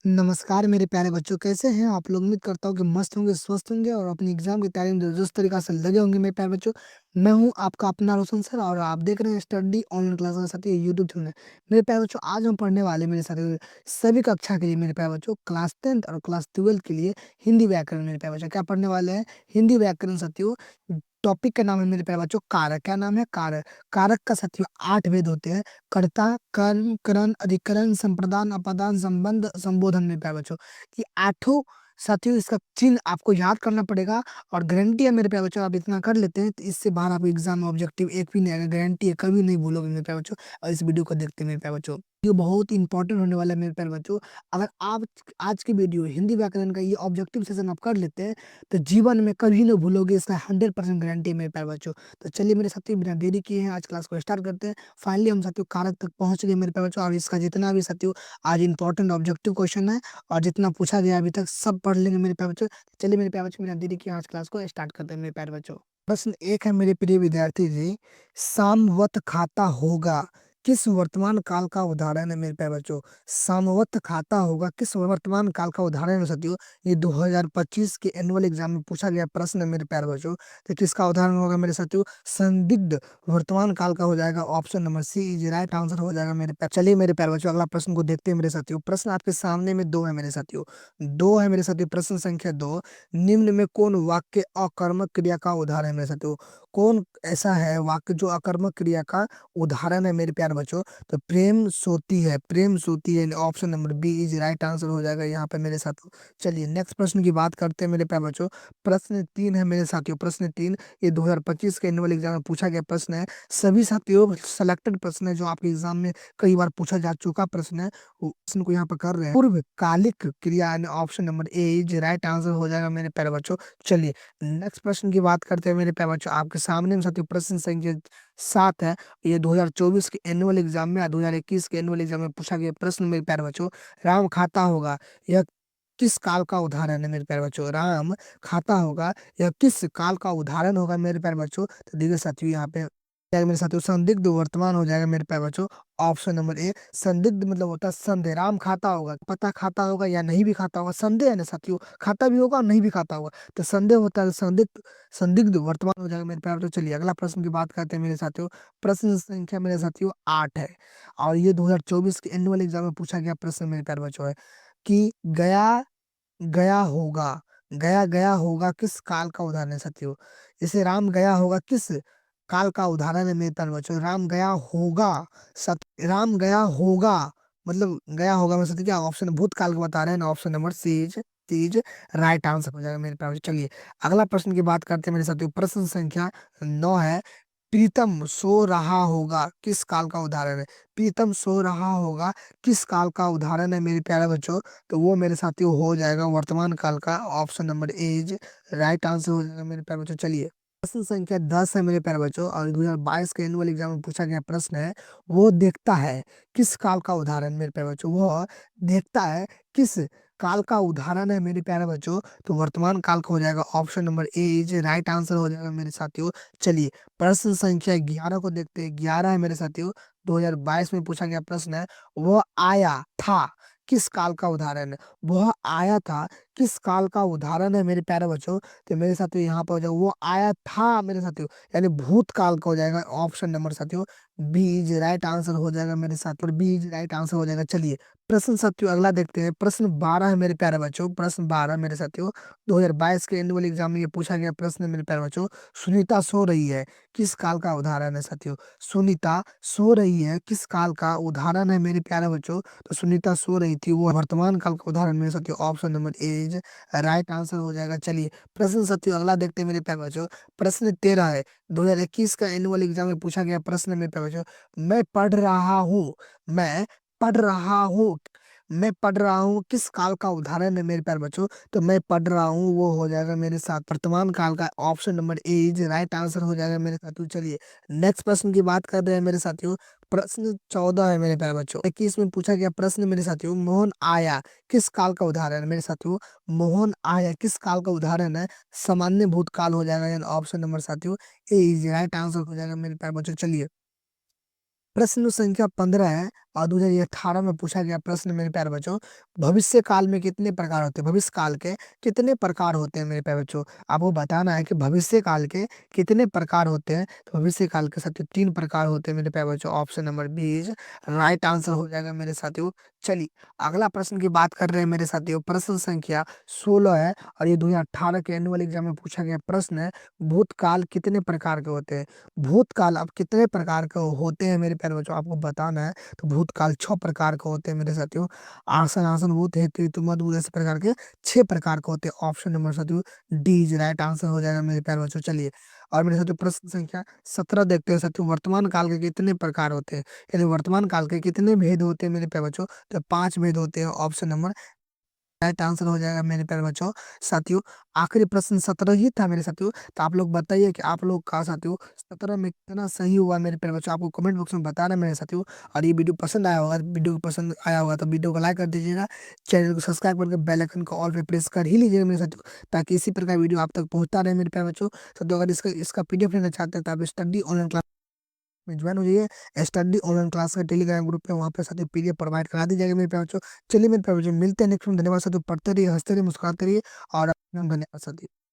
नमस्कार मेरे प्यारे बच्चों, कैसे हैं आप लोग? उम्मीद करता हूँ कि मस्त होंगे, स्वस्थ होंगे और अपनी एग्जाम की तैयारी में जिस तरीके से लगे होंगे मेरे प्यारे बच्चों। मैं हूँ आपका अपना रोशन सर और आप देख रहे हैं स्टडी ऑनलाइन क्लास के साथ ये यूट्यूब चैनल। मेरे प्यारे बच्चों, आज हम पढ़ने वाले मेरे साथ सभी कक्षा के लिए मेरे प्यारे बच्चों क्लास 10th और क्लास 12 के लिए हिंदी व्याकरण। मेरे प्यारे बच्चों क्या पढ़ने वाले हैं? हिंदी व्याकरण साथियों। टॉपिक का नाम है मेरे प्यारे बच्चों कारक। क्या नाम है? कारक। कारक का साथियों 8 भेद होते हैं। कर्ता, कर्म, करण, अधिकरण, संप्रदान, अपादान, संबंध, संबोधन। में प्यारे बच्चों कि आठों साथियों इसका चिन्ह आपको याद करना पड़ेगा। और गारंटी है मेरे प्यारे बच्चों, आप इतना कर लेते हैं तो इससे बाहर आपको एग्जाम में ऑब्जेक्टिव एक भी नहीं आएगा। गारंटी है, कभी नहीं भूलोगे मेरे प्यारे बच्चों। और इस वीडियो को देखते हैं मेरे प्यारे बच्चों, ये बहुत इंपॉर्टेंट होने वाला है मेरे प्यारे बच्चों। अगर आप आज की वीडियो हिंदी व्याकरण का ये ऑब्जेक्टिव सेशन आप कर लेते हैं तो जीवन में कभी नहीं भूलोगे, इसका 100% गारंटी है मेरे प्यारे बच्चों। तो चलिए मेरे साथियों, बिना देरी किए हैं आज क्लास को स्टार्ट करते हैं। फाइनली हम साथियों कारक तक पहुंच गए मेरे प्यारे बच्चों, और इसका जितना भी साथियों आज इंपॉर्टेंट ऑब्जेक्टिव क्वेश्चन है और जितना पूछा गया अभी तक सब पढ़ लेंगे मेरे प्यारे बच्चों। चलिए मेरे प्यारे बच्चों, बिना देरी किए आज क्लास को स्टार्ट करते हैं मेरे प्यारे बच्चों। प्रश्न एक है मेरे प्रिय विद्यार्थी जी, सामवत खाता होगा किस वर्तमान काल का उदाहरण है? मेरे प्यारे बच्चों, सामवत खाता होगा किस वर्तमान काल का उदाहरण है साथियों? ये 2025 के एनुअल एग्जाम में पूछा गया प्रश्न है मेरे प्यारे बच्चों। तो किसका उदाहरण होगा मेरे साथियों? संदिग्ध वर्तमान काल का हो जाएगा। Option number C is right answer हो जाएगा मेरे प्यारे। चलिए मेरे प्यारे बच्चों, अगला प्रश्न को देखते हैं मेरे साथियों। प्रश्न आपके सामने में दो है मेरे साथियों, दो है मेरे साथियों। प्रश्न संख्या दो, निम्न में कौन वाक्य अकर्मक क्रिया का उदाहरण है मेरे साथियों? कौन ऐसा है वाक्य जो अकर्मक क्रिया का उदाहरण है मेरे प्यारे बच्चों? तो प्रेम सोती है, प्रेम सोती है। Option number B is right answer हो जाएगा यहाँ पे मेरे साथियों। चलिए नेक्स्ट प्रश्न की बात करते हैं मेरे प्यारे बच्चों। प्रश्न तीन है मेरे साथियों, प्रश्न तीन ये 2025 के एनुअल एग्जाम में पूछा गया प्रश्न है। सभी साथियों सेलेक्टेड प्रश्न है जो आपके एग्जाम में कई बार पूछा जा चुका प्रश्न है, वो प्रश्न को यहाँ पर कर रहे हैं। पूर्व कालिक क्रिया, option number A is right answer हो जाएगा मेरे प्यारे बच्चों। चलिए नेक्स्ट प्रश्न की बात करते हैं मेरे प्यारे बच्चों। आपके सामने में साथियों प्रश्न संख्या 7 है। ये 2024 के एनुअल एग्जाम में 2021 के एनुअल एग्जाम में पूछा गया प्रश्न मेरे प्यारे बच्चों। राम खाता होगा, यह किस काल का उदाहरण है मेरे प्यारे बच्चों? राम खाता होगा, यह किस काल का उदाहरण होगा मेरे प्यारे बच्चों? तो देखिए साथियों यहाँ पे जाएगा मेरे साथियों, संदिग्ध वर्तमान हो जाएगा मेरे प्यारे बच्चों। ऑप्शन नंबर ए, संदिग्ध मतलब होता है संदेह। राम खाता होगा, पता खाता होगा या नहीं भी खाता होगा, संदेह है ना साथियों, खाता भी होगा और नहीं भी खाता होगा। तो संदेह होता है, संदिग्ध संदिग्ध वर्तमान हो जाएगा मेरे प्यारे बच्चों। चलिए अगला प्रश्न की बात करते हैं मेरे साथियों। प्रश्न संख्या मेरे साथियों 8 है और ये 2024 के एनुअल एग्जाम में पूछा गया प्रश्न मेरे प्यारे बच्चों है कि गया गया होगा, गया गया होगा किस काल का उदाहरण है साथियों? जैसे राम गया होगा किस काल का उदाहरण है मेरे प्यारे बच्चों? राम गया होगा, सत राम गया होगा मतलब गया होगा मतलब क्या ऑप्शन भूतकाल का बता रहे हैं ना। Option number C is is right answer हो जाएगा मेरे प्यारे बच्चों। चलिए अगला प्रश्न की बात करते हैं मेरे साथियों। प्रश्न संख्या 9 है, प्रीतम सो रहा होगा किस काल का उदाहरण है? प्रीतम सो रहा होगा किस काल का उदाहरण है मेरे प्यारे बच्चों? तो वो मेरे साथियों हो जाएगा वर्तमान काल का। Option number A is right answer हो जाएगा मेरे प्यारे बच्चों। चलिए प्रश्न संख्या 10 है मेरे प्यारे बच्चों और 2022 के एनुअल एग्जाम में पूछा गया प्रश्न है, वो देखता है किस काल का उदाहरण मेरे प्यारे बच्चों? वो देखता है किस काल का उदाहरण है मेरे प्यारे बच्चों? तो वर्तमान काल का हो जाएगा। Option number A is right answer हो जाएगा मेरे साथियों। चलिए प्रश्न संख्या 11 को देखते हैं। 11 है मेरे साथियों, 2022 में पूछा गया प्रश्न है, वह आया था किस काल का उदाहरण है? वह आया था किस काल का उदाहरण है मेरे प्यारे बच्चों? तो मेरे साथियों यहाँ पर हो जाएगा वो आया था मेरे साथियों, यानी भूतकाल का हो जाएगा। ऑप्शन नंबर साथियों बी इज राइट आंसर हो जाएगा मेरे साथ, और बी इज राइट आंसर हो जाएगा। चलिए प्रश्न साथियों अगला देखते हैं। प्रश्न 12 है मेरे प्यारे बच्चों, प्रश्न 12 मेरे साथियों 2022 के एनुअल एग्जाम में ये पूछा गया प्रश्न है मेरे प्यारे बच्चों। सुनीता सो रही है किस काल का उदाहरण है साथियों? सुनीता सो रही है किस काल का उदाहरण है मेरे प्यारे बच्चों? तो सुनीता सो रही थी, वो वर्तमान काल का उदाहरण मेरे साथियों। Option number A is right answer हो जाएगा। चलिए प्रश्न साथियों अगला देखते हैं मेरे प्यारे बच्चों। प्रश्न 13 है, 2021 का एनुअल एग्जाम में पूछा गया प्रश्न है मेरे प्यारे बच्चों। मैं पढ़ रहा हूँ, मैं पढ़ रहा हूँ, मैं पढ़ रहा हूँ किस काल का उदाहरण है मेरे प्यारे बच्चों? तो मैं पढ़ रहा हूँ वो हो जाएगा मेरे साथ वर्तमान काल का। Option number A is right answer हो जाएगा मेरे साथियों। चलिए नेक्स्ट प्रश्न की बात कर रहे हैं मेरे साथियों। प्रश्न 14 है मेरे प्यारे बच्चों। 21 में पूछा गया प्रश्न मेरे साथियों, मोहन आया किस काल का उदाहरण है मेरे साथियों? मोहन आया किस काल का उदाहरण है? सामान्य भूतकाल हो जाएगा, यानी ऑप्शन नंबर साथियों ए इज राइट आंसर हो जाएगा मेरे प्यारे बच्चों। चलिए प्रश्न संख्या 15 है और 2018 में पूछा गया प्रश्न मेरे प्यारे बच्चों, भविष्य काल में कितने प्रकार होते हैं? भविष्य काल के कितने प्रकार होते हैं मेरे प्यारे बच्चों? आपको बताना है कि भविष्य काल के कितने प्रकार होते हैं? तो भविष्य काल के साथियों 3 प्रकार होते हैं मेरे प्यारे बच्चों। Option number B is right answer हो जाएगा मेरे साथियों। चलिए, अगला प्रश्न की बात कर रहे हैं मेरे साथियों, प्रश्न संख्या 16 है और ये 2018 के एनुअल एग्जाम में पूछा गया प्रश्न है, भूतकाल कितने प्रकार के होते हैं? भूतकाल अब कितने प्रकार के होते हैं मेरे प्यारे बच्चों, आपको बताना है। तो भूतकाल 6 प्रकार के होते हैं मेरे साथियों। आसन, आसन, भूत, हेतु, हेतु, मद, उद ऐसे प्रकार के 6 प्रकार के होते हैं। ऑप्शन नंबर साथियों डी इज राइट आंसर हो जाएगा मेरे प्यारे बच्चों। चलिए, और मेरे साथियों प्रश्न संख्या 17 देखते हैं साथियों, वर्तमान काल के कितने प्रकार होते हैं? यानी वर्तमान काल के कितने भेद होते हैं मेरे प्यारे बच्चों? तो 5 भेद होते हैं। ऑप्शन नंबर राइट आंसर हो जाएगा मेरे प्यारे बच्चों। साथियों, आखिरी प्रश्न 17 ही था मेरे साथियों। तो आप लोग बताइए कि आप लोग का साथियों 17 में कितना सही हुआ मेरे प्यारे बच्चों, आपको कमेंट बॉक्स में बताना है मेरे साथियों। और ये वीडियो पसंद आया होगा, वीडियो पसंद आया होगा तो वीडियो को लाइक कर दीजिएगा, चैनल को सब्सक्राइब करके बेल आइकन को ऑल पे प्रेस कर ही लीजिएगा मेरे साथियों, ताकि इसी प्रकार वीडियो आप तक पहुंचता रहे मेरे प्यारे बच्चों। तो अगर इसका इसका पीडीएफ लेना चाहते हैं तो आप स्टडी ऑनलाइन क्लास में ज्वाइन हो जाइए। स्टडी ऑनलाइन क्लास का टेलीग्राम ग्रुप पे, वहाँ पे साथियों पीडीएफ प्रोवाइड करा दी जाएगी मेरे प्यारे बच्चों। चलिए मेरे प्यारे बच्चों, मिलते हैं नेक्स्ट में। धन्यवाद साथियों, पढ़ते रहिए, हंसते रहिए, मुस्कुराते रहिए और धन्यवाद साथियों।